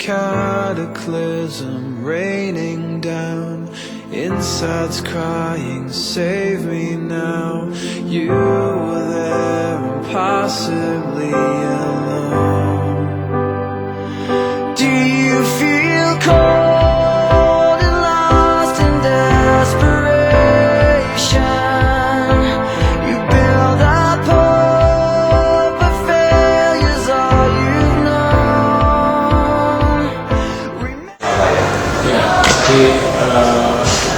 cataclysm raining down. Inside's crying, save me now. You were there, impossibly alone. Do you feel cold and lost in desperation? You build up hope, but failure's all you've known. Ya, jadi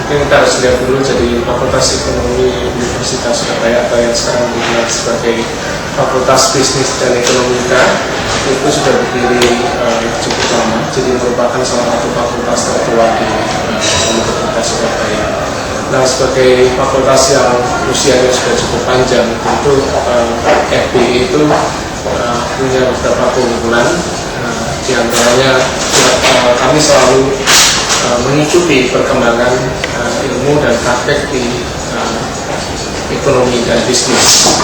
mungkin kita harus lihat dulu. Jadi Fakultas Ekonomi Universitas Surabaya atau yang sekarang dikenal sebagai Fakultas Bisnis dan Ekonomika itu sudah berdiri cukup lama. Jadi merupakan salah satu fakultas tertua di Universitas Surabaya. Nah, sebagai fakultas yang usianya sudah cukup panjang, tentu FBI itu punya beberapa keunggulan. Di antaranya kami selalu mengikuti perkembangan ilmu dan praktek di ekonomi dan bisnis.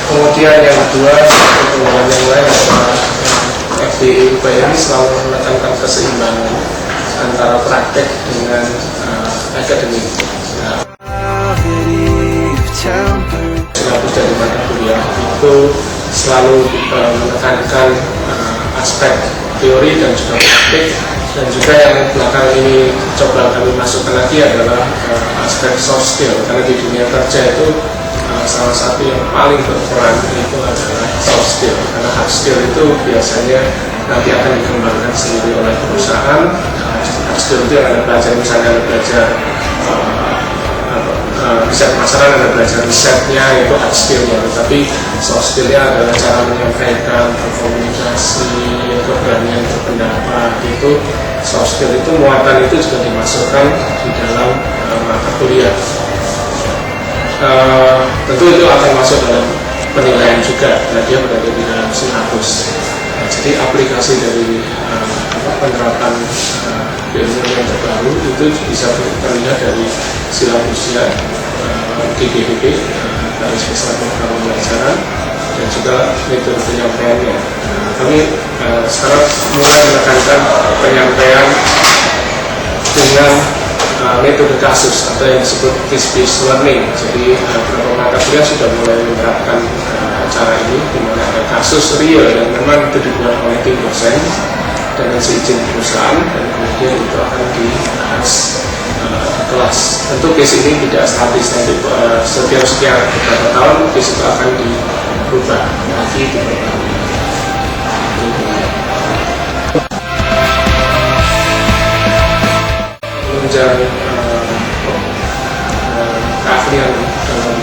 Kemudian yang kedua, keunggulan yang lain adalah FBI UPN selalu menekankan keseimbangan antara praktek dengan akademik. Silabus dari mata kuliah itu selalu menekankan aspek teori dan juga praktik. Dan juga yang belakang ini coba kami masukkan lagi adalah aspek soft skill, karena di dunia kerja itu salah satu yang paling berperan itu adalah soft skill, karena hard skill itu biasanya nanti akan dikembangkan sendiri oleh perusahaan. Hard skill itu ada belajar, misalnya ada belajar riset pemasaran, ada belajar risetnya, itu hard skillnya. Tetapi soft skillnya adalah cara menyampaikan, berkomunikasi, keberanian berpendapat. Itu soft skill itu, muatan itu juga dimasukkan di dalam mata kuliah. Tentu itu akan masuk dalam penilaian juga, dan dia berada di dalam silabus. Jadi aplikasi dari penerapan keilmuan yang terbaru itu bisa terlihat dari silabusnya, GGDP, garis besar program pembelajaran, dan juga metode penyampaiannya. Kami sekarang mulai menekankan penyampaian dengan metode kasus atau yang disebut case-based learning. Jadi beberapa mata kuliah sudah mulai menerapkan cara ini, di mana ada kasus real yang memang itu dibuat oleh tim dosen dengan seizin perusahaan, dan kemudian itu akan dibahas di kelas. Tentu case ini tidak statis, nanti setiap sekian beberapa tahun case itu akan dirubah lagi, diperbarui. Menunjang keahlian dalam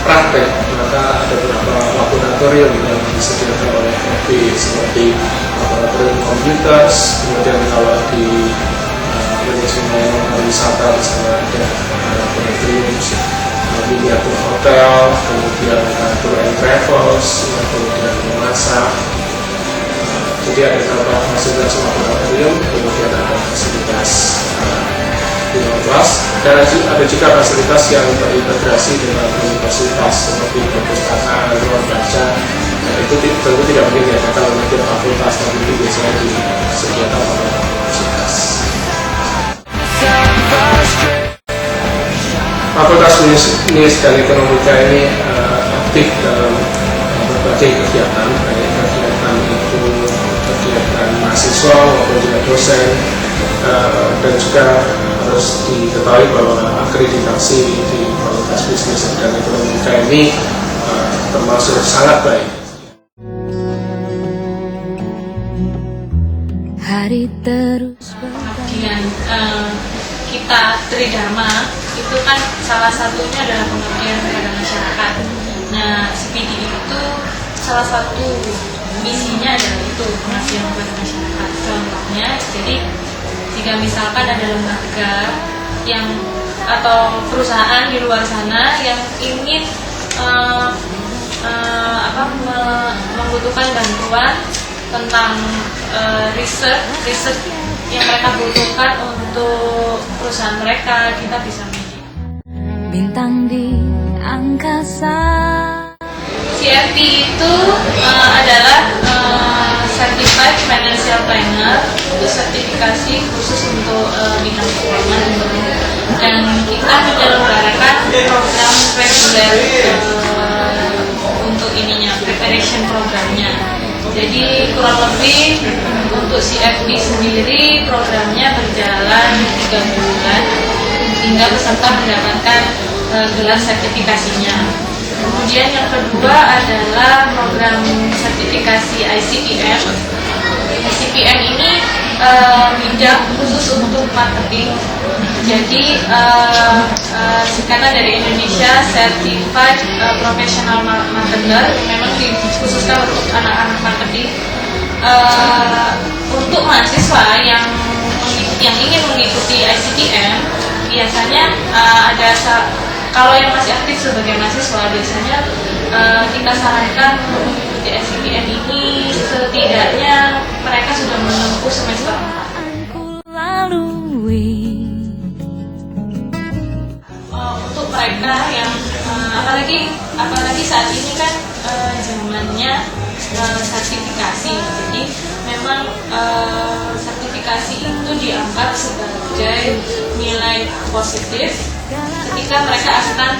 praktek, maka ada beberapa laboratorium yang disediakan oleh FBI seperti laboratorium komputer. Kemudian kalau di manajemen wisata di sana ada laboratorium miniatur hotel, kemudian tour and travels, kemudian memasak. Jadi ada beberapa fasilitas laboratorium, kemudian ada fasilitas di luar kelas, dan ada juga fasilitas yang terintegrasi dengan universitas seperti perpustakaan, ruang baca. Nah, itu tentu tidak mungkin diadakan oleh tiap fakultas, tapi itu biasanya disediakan oleh universitas. Fakultas Bisnis dan Ekonomika ini aktif dalam berbagai kegiatan, baik kegiatan itu kegiatan mahasiswa maupun juga dosen, dan juga harus diketahui bahwa akreditasi di Fakultas Bisnis dan Ekonomika ini termasuk sangat baik. Hari terus dengan kita Tridharma itu kan salah satunya adalah pengabdian kepada masyarakat. Nah, CPD itu salah satu misinya adalah itu, pengabdian kepada masyarakat. Contohnya, jadi jika misalkan ada lembaga yang atau perusahaan di luar sana yang ingin membutuhkan bantuan tentang riset yang mereka butuhkan untuk perusahaan mereka, kita bisa media. Bintang di angkasa. CFP itu adalah Certified Financial Planner itu sertifikasi khusus untuk bidang keuangan, dan kita menyelenggarakan program reguler untuk ininya, preparation programnya. Jadi kurang lebih untuk CFD sendiri programnya berjalan 3 bulan hingga peserta mendapatkan gelar sertifikasinya. Kemudian yang kedua adalah program sertifikasi ICPM. ICPM ini bidang khusus untuk marketing. Jadi singkatan dari Indonesia Certified Professional Marketer, memang dikhususkan untuk anak-anak marketing. Untuk mahasiswa yang ingin mengikuti ICPM, biasanya kalau yang masih aktif sebagai mahasiswa, biasanya kita sarankan untuk mengikuti ICPM ini setidaknya mereka sudah menempuh semester 4. Untuk mereka yang apalagi saat ini kan zamannya sertifikasi, jadi memang sertifikasi itu dianggap sebagai nilai positif ketika mereka akan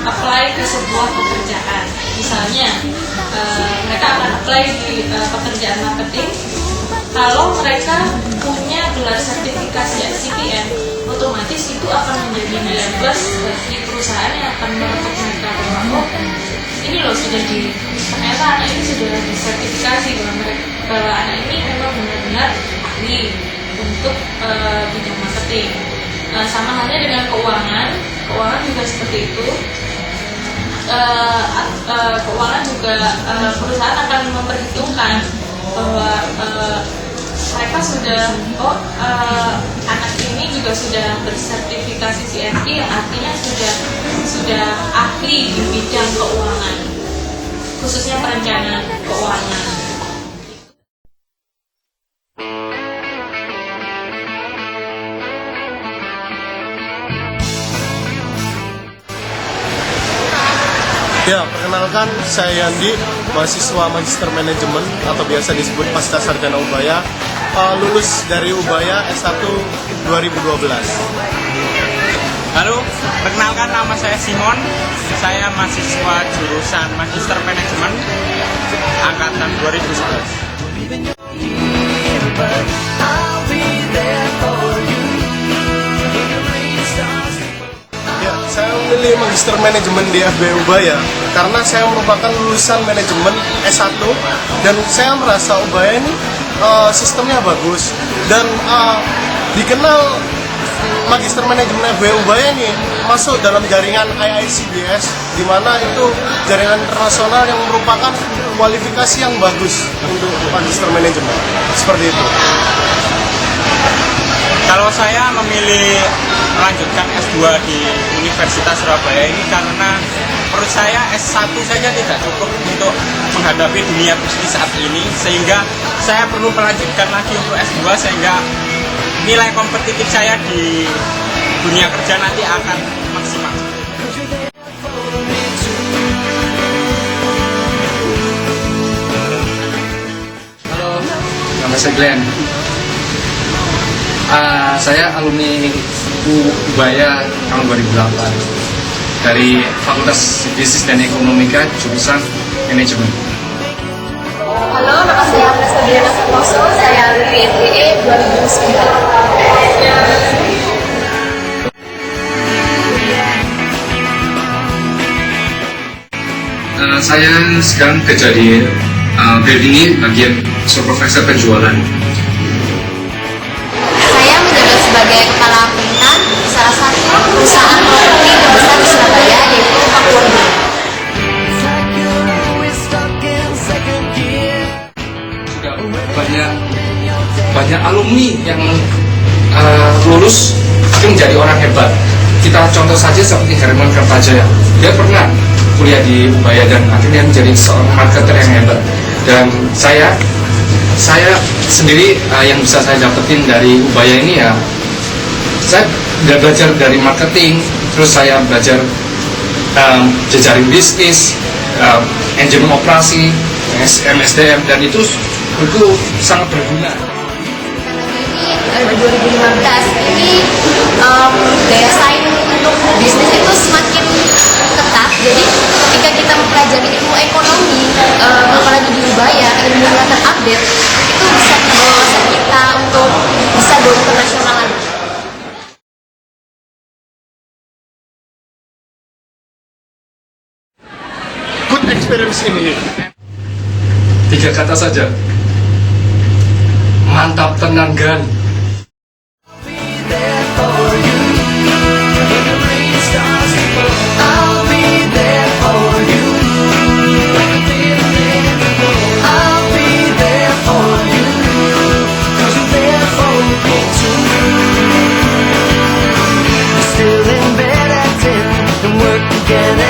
apply ke sebuah pekerjaan. Misalnya mereka akan apply di pekerjaan marketing. Kalau mereka punya gelar sertifikasi ICPM, otomatis itu akan menjadi nilai plus bagi perusahaan yang akan merekrut mereka. Bahwa ini loh sudah ternyata anak ini sudah disertifikasi bahwa anak ini memang benar-benar ahli untuk bidang marketing. Sama halnya dengan keuangan juga seperti itu. Keuangan juga perusahaan akan memperhitungkan bahwa mereka sudah anak ini juga sudah bersertifikasi CFP, yang artinya sudah ahli di bidang keuangan, khususnya perencanaan keuangan. Ya, perkenalkan saya Yandi, mahasiswa Magister Manajemen atau biasa disebut Pasca Sarjana Ubaya, lulus dari Ubaya S1 2012. Halo, perkenalkan nama saya Simon, saya mahasiswa jurusan Magister Manajemen angkatan 2011. Ya, saya memilih Magister Manajemen di FB Ubaya karena saya merupakan lulusan manajemen S1 dan saya merasa Ubaya ini sistemnya bagus dan dikenal Magister Manajemen FB Ubaya ini masuk dalam jaringan IICBS, di mana itu jaringan internasional yang merupakan kualifikasi yang bagus untuk Magister Manajemen. Seperti itu. Kalau saya memilih melanjutkan S2 di Universitas Surabaya ini karena menurut saya S1 saja tidak cukup untuk menghadapi dunia bisnis saat ini, sehingga saya perlu melanjutkan lagi untuk S2 sehingga nilai kompetitif saya di dunia kerja nanti akan maksimal. Halo, nama saya Glenn. Saya alumni Ubaya tahun 2008 dari Fakultas Bisnis dan Ekonomika jurusan Manajemen. Halo, nama saya Presta Diana Santoso, saya alumni FIE 2009. Saya sekarang kerja di BIM ini bagian supervisor penjualan. Saya menjabat sebagai kepala pemerintahan salah satu perusahaan properti terbesar di Surabaya, yaitu Pakuwondo. Banyak alumni yang lulus tapi menjadi orang hebat. Kita contoh saja seperti Herman Kertajaya. Dia pernah kuliah di Ubaya dan akhirnya menjadi seorang marketer yang hebat. Dan saya sendiri yang bisa saya dapetin dari Ubaya ini ya, saya belajar dari marketing, terus saya belajar jejaring bisnis, manajemen operasi, SDM, dan itu sangat berguna. 2015 ini daya saing untuk bisnis itu semakin ketat. Jadi ketika kita mempelajari ilmu ekonomi, apalagi di Ubaya, ilmu yang terupdate, itu bisa membawa kita untuk bisa go internasional lagi. Good experience ini. 3 kata saja. Mantap tenan gan. I'll be there for you. I'll be there for you. 'Cause you're there for me too. We're still in bed at 10 and work together.